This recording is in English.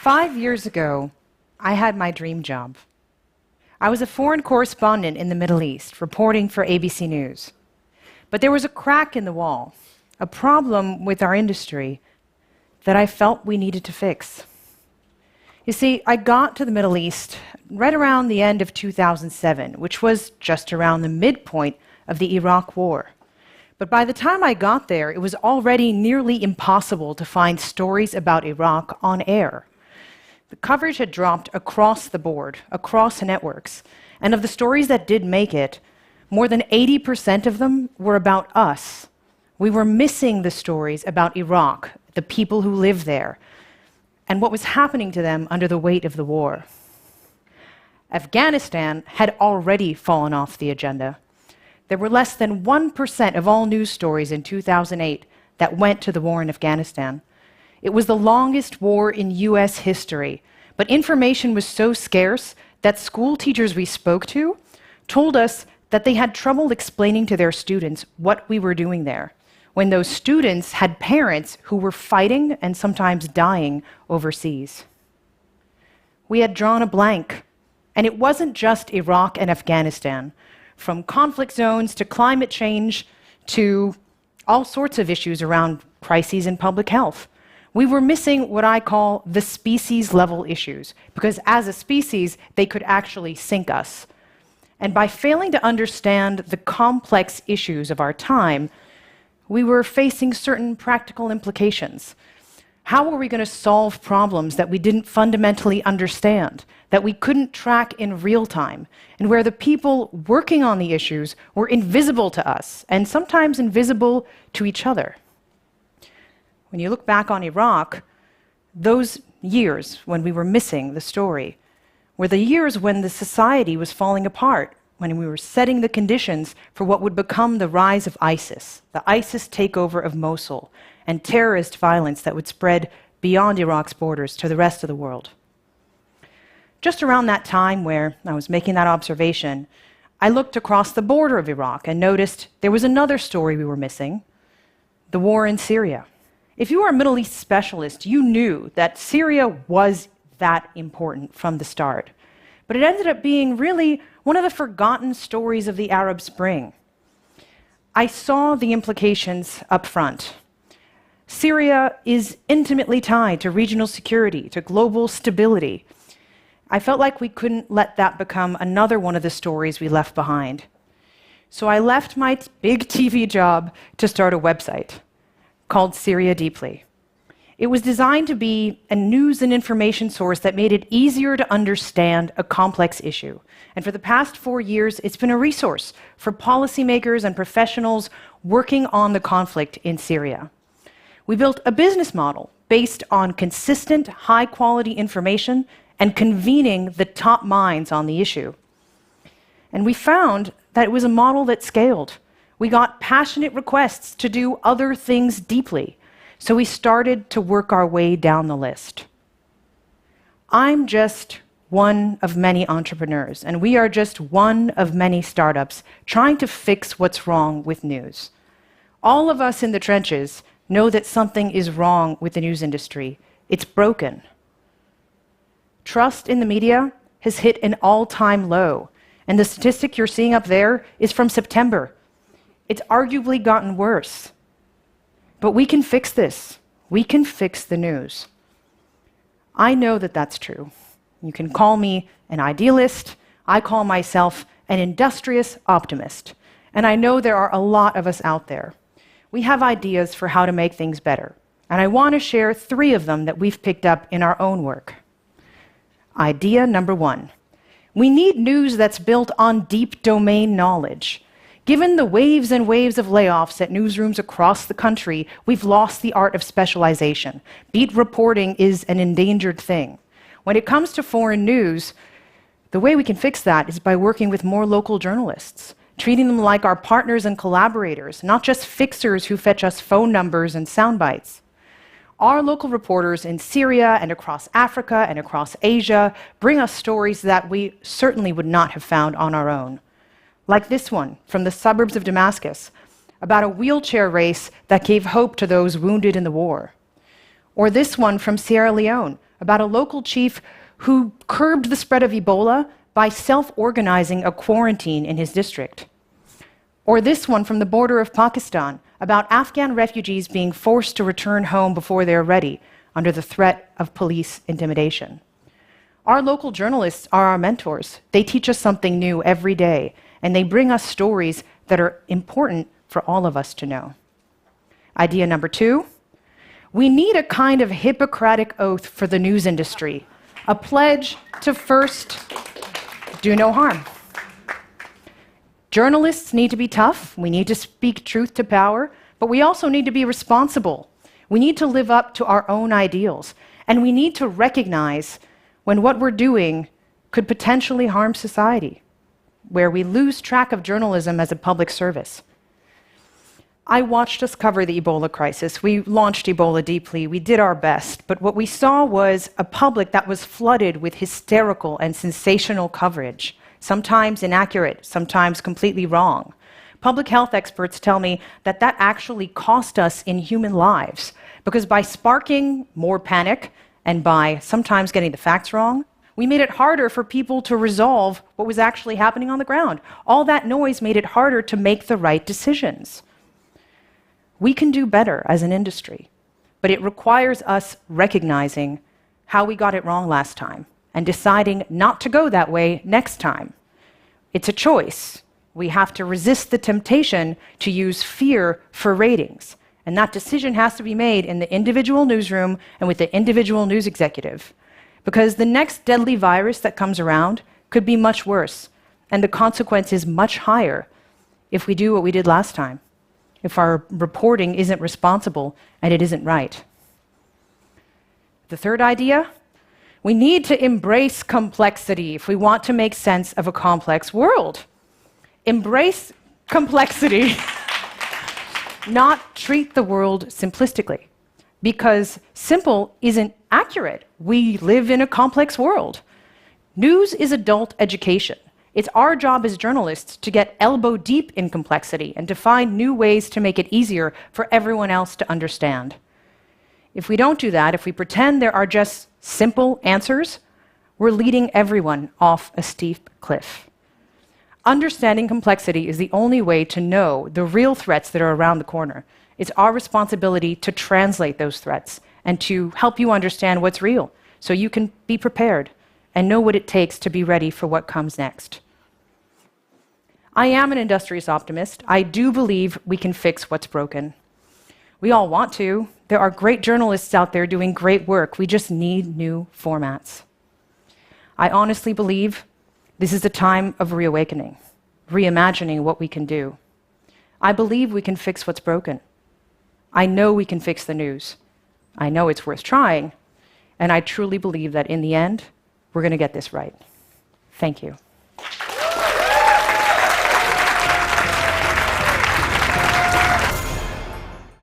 5 years ago, I had my dream job. I was a foreign correspondent in the Middle East, reporting for ABC News. But there was a crack in the wall, a problem with our industry that I felt we needed to fix. You see, I got to the Middle East right around the end of 2007, which was just around the midpoint of the Iraq War. But by the time I got there, it was already nearly impossible to find stories about Iraq on air. The coverage had dropped across the board, across networks, and of the stories that did make it, more than 80% of them were about us. We were missing the stories about Iraq, the people who live there, and what was happening to them under the weight of the war. Afghanistan had already fallen off the agenda. There were less than 1% of all news stories in 2008 that went to the war in Afghanistan. It was the longest war in US history, but information was so scarce that school teachers we spoke to told us that they had trouble explaining to their students what we were doing there, when those students had parents who were fighting and sometimes dying overseas. We had drawn a blank, and it wasn't just Iraq and Afghanistan. From conflict zones to climate change to all sorts of issues around crises in public health. We were missing what I call the species-level issues, because as a species, they could actually sink us. And by failing to understand the complex issues of our time, we were facing certain practical implications. How were we going to solve problems that we didn't fundamentally understand, that we couldn't track in real time, and where the people working on the issues were invisible to us, and sometimes invisible to each other? When you look back on Iraq, those years when we were missing the story were the years when the society was falling apart, when we were setting the conditions for what would become the rise of ISIS, the ISIS takeover of Mosul, and terrorist violence that would spread beyond Iraq's borders to the rest of the world. Just around that time where I was making that observation, I looked across the border of Iraq and noticed there was another story we were missing: the war in Syria. If you were a Middle East specialist, you knew that Syria was that important from the start. But it ended up being really one of the forgotten stories of the Arab Spring. I saw the implications up front. Syria is intimately tied to regional security, to global stability. I felt like we couldn't let that become another one of the stories we left behind. So I left my big TV job to start a website called Syria Deeply. It was designed to be a news and information source that made it easier to understand a complex issue. And for the past 4 years, it's been a resource for policymakers and professionals working on the conflict in Syria. We built a business model based on consistent, high-quality information and convening the top minds on the issue. And we found that it was a model that scaled. We got passionate requests to do other things deeply, so we started to work our way down the list. I'm just one of many entrepreneurs, and we are just one of many startups trying to fix what's wrong with news. All of us in the trenches know that something is wrong with the news industry. It's broken. Trust in the media has hit an all-time low, and the statistic you're seeing up there is from September. It's arguably gotten worse. But we can fix this. We can fix the news. I know that that's true. You can call me an idealist. I call myself an industrious optimist. And I know there are a lot of us out there. We have ideas for how to make things better. And I want to share 3 of them that we've picked up in our own work. Idea number 1. We need news that's built on deep domain knowledge. Given the waves and waves of layoffs at newsrooms across the country, we've lost the art of specialization. Beat reporting is an endangered thing. When it comes to foreign news, the way we can fix that is by working with more local journalists, treating them like our partners and collaborators, not just fixers who fetch us phone numbers and sound bites. Our local reporters in Syria and across Africa and across Asia bring us stories that we certainly would not have found on our own. Like this one from the suburbs of Damascus, about a wheelchair race that gave hope to those wounded in the war. Or this one from Sierra Leone, about a local chief who curbed the spread of Ebola by self-organizing a quarantine in his district. Or this one from the border of Pakistan about Afghan refugees being forced to return home before they're ready under the threat of police intimidation. Our local journalists are our mentors. They teach us something new every day, and they bring us stories that are important for all of us to know. Idea number 2, we need a kind of Hippocratic oath for the news industry, a pledge to first do no harm. Journalists need to be tough. We need to speak truth to power, but we also need to be responsible. We need to live up to our own ideals, and we need to recognize when what we're doing could potentially harm society, where we lose track of journalism as a public service. I watched us cover the Ebola crisis. We launched Ebola Deeply. We did our best, but what we saw was a public that was flooded with hysterical and sensational coverage, sometimes inaccurate, sometimes completely wrong. Public health experts tell me that that actually cost us in human lives, because by sparking more panic and by sometimes getting the facts wrong, we made it harder for people to resolve what was actually happening on the ground. All that noise made it harder to make the right decisions. We can do better as an industry, but it requires us recognizing how we got it wrong last time and deciding not to go that way next time. It's a choice. We have to resist the temptation to use fear for ratings, and that decision has to be made in the individual newsroom and with the individual news executive, because the next deadly virus that comes around could be much worse, and the consequence is much higher if we do what we did last time, if our reporting isn't responsible and it isn't right. The third idea, we need to embrace complexity if we want to make sense of a complex world. Embrace complexity, not treat the world simplistically, because simple isn't accurate. We live in a complex world. News is adult education. It's our job as journalists to get elbow deep in complexity and to find new ways to make it easier for everyone else to understand. If we don't do that, if we pretend there are just simple answers, we're leading everyone off a steep cliff. Understanding complexity is the only way to know the real threats that are around the corner. It's our responsibility to translate those threats and to help you understand what's real so you can be prepared and know what it takes to be ready for what comes next. I am an industrious optimist. I do believe we can fix what's broken. We all want to. There are great journalists out there doing great work. We just need new formats. I honestly believe this is a time of reawakening, reimagining what we can do. I believe we can fix what's broken. I know we can fix the news. I know it's worth trying, and I truly believe that in the end, we're going to get this right. Thank you.